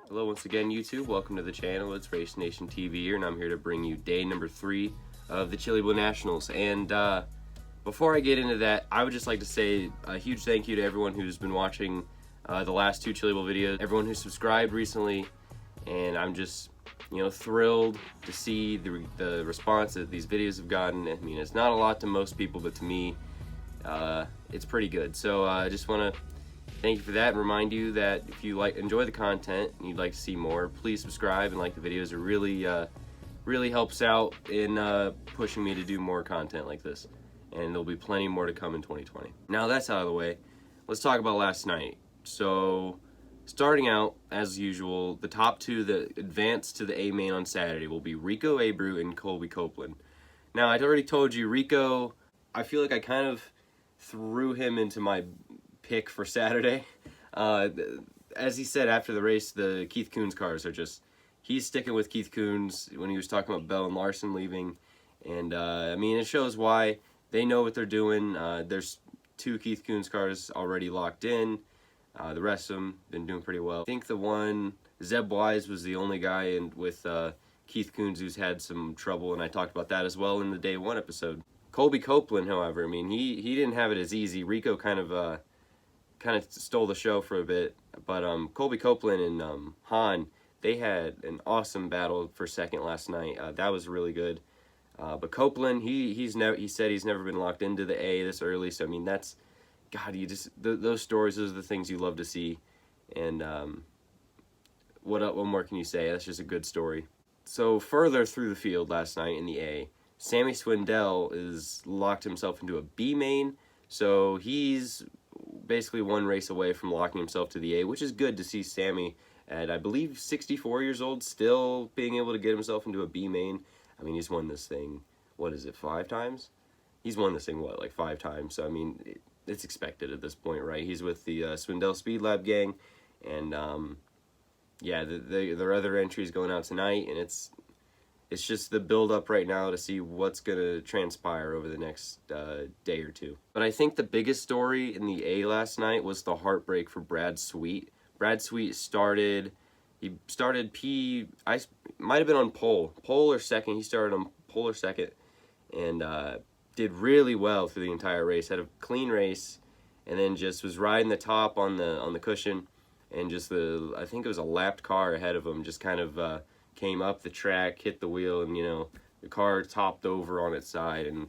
Hello once again, YouTube. Welcome to the channel. It's Race Nation TV here, and I'm here to bring you day number 3 of the Chili Bowl Nationals. And before I get into that, I would just like to say a huge thank you to everyone who's been watching the last 2 Chili Bowl videos, everyone who subscribed recently, and I'm just, thrilled to see the response that these videos have gotten. I mean, it's not a lot to most people, but to me, it's pretty good. So I just want to thank you for that and remind you that if you enjoy the content and you'd like to see more, please subscribe and like the videos. It really helps out in pushing me to do more content like this, and there'll be plenty more to come in 2020. Now that's out of the way, let's talk about last night. So starting out, as usual, the top 2 that advance to the A main on Saturday will be Rico Abreu and Colby Copeland. Now, I'd already told you, Rico, I feel like I kind of threw him into my pick for Saturday. As he said after the race, the Keith Kunz cars are just, he's sticking with Keith Kunz when he was talking about Bell and Larson leaving. And I mean, it shows why. They know what they're doing. There's 2 Keith Kunz cars already locked in. The rest of them been doing pretty well. I think the one, Zeb Wise was the only guy with Keith Kunz who's had some trouble, and I talked about that as well in the day 1 episode. Colby Copeland, however, I mean, he didn't have it as easy. Rico kind of stole the show for a bit, but Colby Copeland and Han, they had an awesome battle for second last night. That was really good. But Copeland, he said he's never been locked into the A this early. So I mean, that's, God, you just those stories, those are the things you love to see. And what more can you say? That's just a good story. So further through the field last night in the A, Sammy Swindell is locked himself into a B main. So he's basically 1 race away from locking himself to the A, which is good to see Sammy at, I believe, 64 years old, still being able to get himself into a B main. I mean, he's won this thing, 5 times? He's won this thing, like 5 times? So, I mean, it's expected at this point, right? He's with the Swindell Speed Lab gang, and, yeah, their other entries going out tonight, and it's just the build-up right now to see what's going to transpire over the next day or 2. But I think the biggest story in the A last night was the heartbreak for Brad Sweet. Brad Sweet started P, might have been on pole or second. He started on pole or second, and did really well through the entire race. Had a clean race, and then just was riding the top on the cushion, and just I think it was a lapped car ahead of him, just kind of came up the track, hit the wheel, and the car topped over on its side, and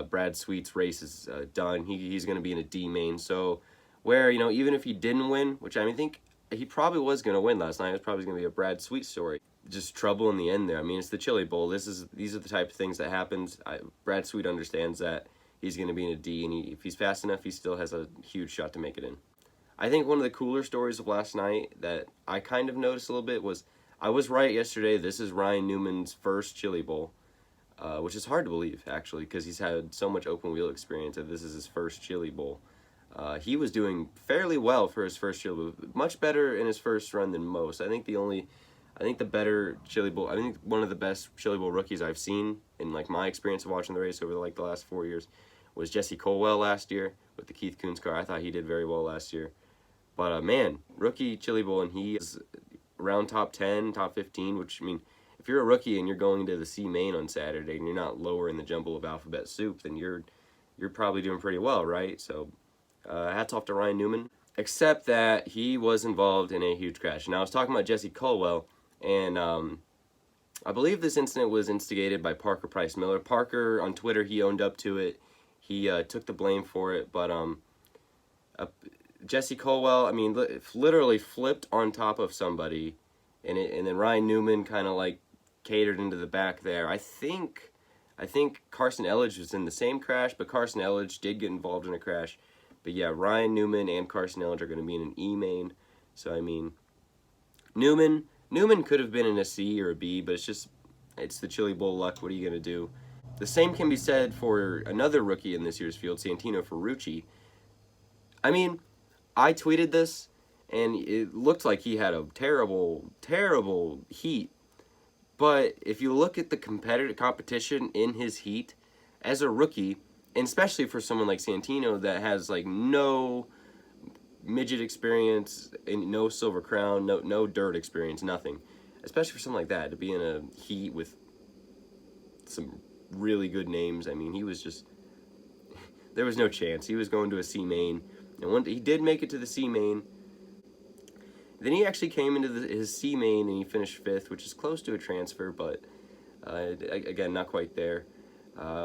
Brad Sweet's race is done. He's going to be in a D main. So where, even if he didn't win, which I think he probably was going to win last night, it was probably going to be a Brad Sweet story. Just trouble in the end there. I mean, it's the Chili Bowl. These are the type of things that happens. Brad Sweet understands that he's going to be in a D, and if he's fast enough, he still has a huge shot to make it in. I think one of the cooler stories of last night that I kind of noticed a little bit was, I was right yesterday. This is Ryan Newman's first Chili Bowl, which is hard to believe, actually, because he's had so much open wheel experience that this is his first Chili Bowl. He was doing fairly well for his first Chili Bowl, much better in his first run than most. I think the better Chili Bowl, I think one of the best Chili Bowl rookies I've seen in my experience of watching the race over the last 4 years was Jesse Colwell last year with the Keith Kunz car. I thought he did very well last year. But man, rookie Chili Bowl, and he is around top 10, top 15, which, I mean, if you're a rookie and you're going to the C main on Saturday and you're not lower in the jumble of alphabet soup, then you're probably doing pretty well, right? So hats off to Ryan Newman, except that he was involved in a huge crash. Now, I was talking about Jesse Colwell, and I believe this incident was instigated by Parker Price Miller. Parker, on Twitter, he owned up to it. He took the blame for it, but Jesse Colwell, I mean, literally flipped on top of somebody, and then Ryan Newman kind of catered into the back there. I think Carson Elledge was in the same crash, but Carson Elledge did get involved in a crash. But yeah, Ryan Newman and Carson Elledge are going to be in an E main. So I mean, Newman could have been in a C or a B, but it's the Chili Bowl luck. What are you going to do? The same can be said for another rookie in this year's field, Santino Ferrucci. I mean, I tweeted this, and it looked like he had a terrible, terrible heat. But if you look at the competition in his heat, as a rookie, and especially for someone like Santino that has no midget experience and no Silver Crown, no dirt experience, nothing. Especially for something like that, to be in a heat with some really good names. I mean, he was just, there was no chance. He was going to a C main, and he did make it to the C main. Then he actually came into his C main and he finished 5th, which is close to a transfer, but again, not quite there.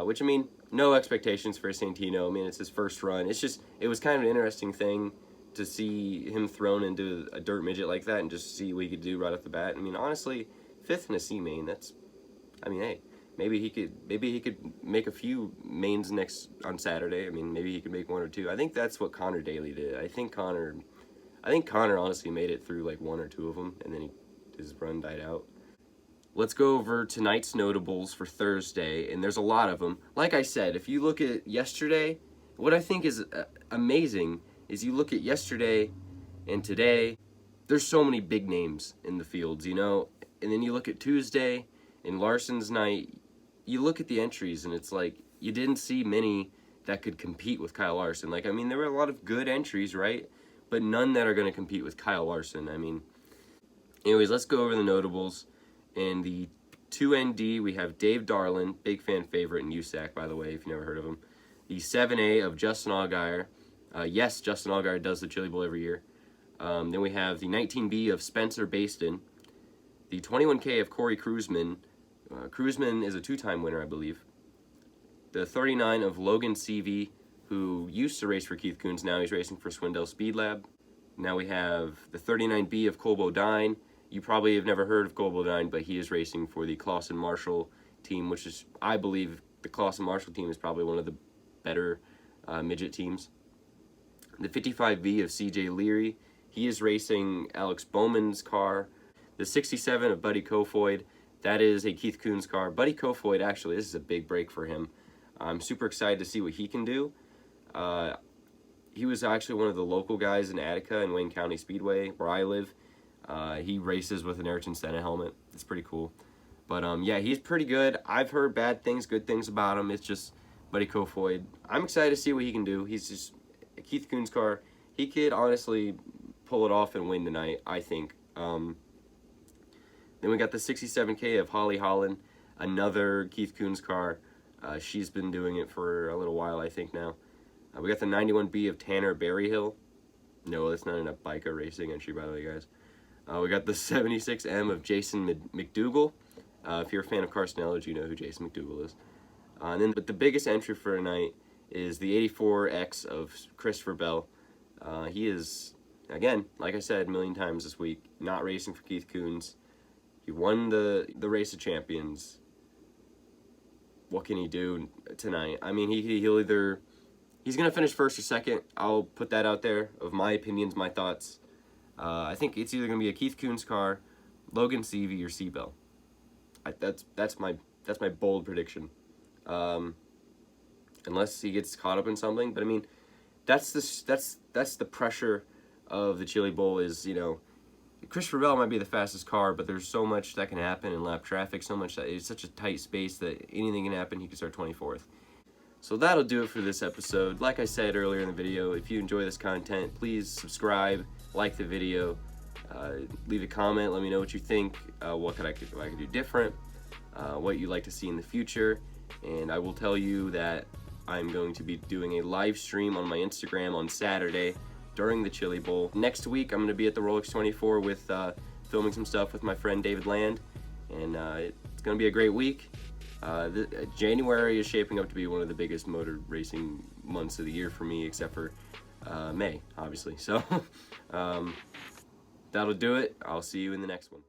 Which, I mean, no expectations for Santino. I mean, it's his first run. It was kind of an interesting thing to see him thrown into a dirt midget like that and just see what he could do right off the bat. I mean, honestly, 5th in a C main, I mean, hey, maybe he could make a few mains on Saturday. I mean, maybe he could make 1 or 2. I think that's what Connor Daly did. I think Connor honestly made it through like 1 or 2 of them, and then his run died out. Let's go over tonight's notables for Thursday, and there's a lot of them. Like I said, if you look at yesterday, what I think is amazing is you look at yesterday and today, there's so many big names in the fields, you know? And then you look at Tuesday and Larson's night, you look at the entries, and it's like you didn't see many that could compete with Kyle Larson. Like, I mean, there were a lot of good entries, right? But none that are going to compete with Kyle Larson. I mean, anyways, let's go over the notables. In the 2ND, we have Dave Darlin, big fan favorite in USAC, by the way, if you never heard of him. The 7A of Justin Allgaier. Yes, Justin Allgaier does the Chili Bowl every year. Then we have the 19B of Spencer Baston. The 21K of Corey Kruzman. Kruzman is a 2-time winner, I believe. The 39 of Logan Seavey, who used to race for Keith Kunz. Now he's racing for Swindell Speed Lab. Now we have the 39B of Cole Bodine. You probably have never heard of Cole Bodine, but he is racing for the Clausen Marshall team, which is, I believe, the Clausen Marshall team is probably one of the better midget teams. The 55V of CJ Leary, he is racing Alex Bowman's car. The 67 of Buddy Kofoid, that is a Keith Kunz car. Buddy Kofoid, actually, this is a big break for him. I'm super excited to see what he can do. He was actually one of the local guys in Attica and Wayne County Speedway, where I live. He races with an Ayrton Senna helmet. It's pretty cool. But yeah, he's pretty good. I've heard bad things, good things about him. It's just Buddy Kofoid. I'm excited to see what he can do. He's just a Keith Kunz car. He could honestly pull it off and win tonight, I think. Then we got the 67K of Holly Holland, another Keith Kunz car. She's been doing it for a little while, I think, now. We got the 91B of Tanner Berryhill. No, that's not enough biker racing entry, by the way, guys. We got the 76M of Jason McDougal. If you're a fan of Carson Elledge, you know who Jason McDougal is. But the biggest entry for tonight is the 84X of Christopher Bell. He is, again, like I said a million times this week, not racing for Keith Kunz. He won the Race of Champions. What can he do tonight? I mean, he's going to finish 1st or 2nd. I'll put that out there of my opinions, my thoughts. I think it's either going to be a Keith Kunz car, Logan Seavey, or Seabell. That's my bold prediction. Unless he gets caught up in something, but I mean, that's the pressure of the Chili Bowl. Is, you know, Christopher Bell might be the fastest car, but there's so much that can happen in lap traffic. So much that it's such a tight space that anything can happen. He could start 24th. So that'll do it for this episode. Like I said earlier in the video, if you enjoy this content, please subscribe, like the video, leave a comment, let me know what you think, what I could do different, what you'd like to see in the future, and I will tell you that I'm going to be doing a live stream on my Instagram on Saturday during the Chili Bowl. Next week, I'm going to be at the Rolex 24 with filming some stuff with my friend David Land, and it's going to be a great week. January is shaping up to be one of the biggest motor racing months of the year for me, except for May, obviously. So that'll do it. I'll see you in the next one.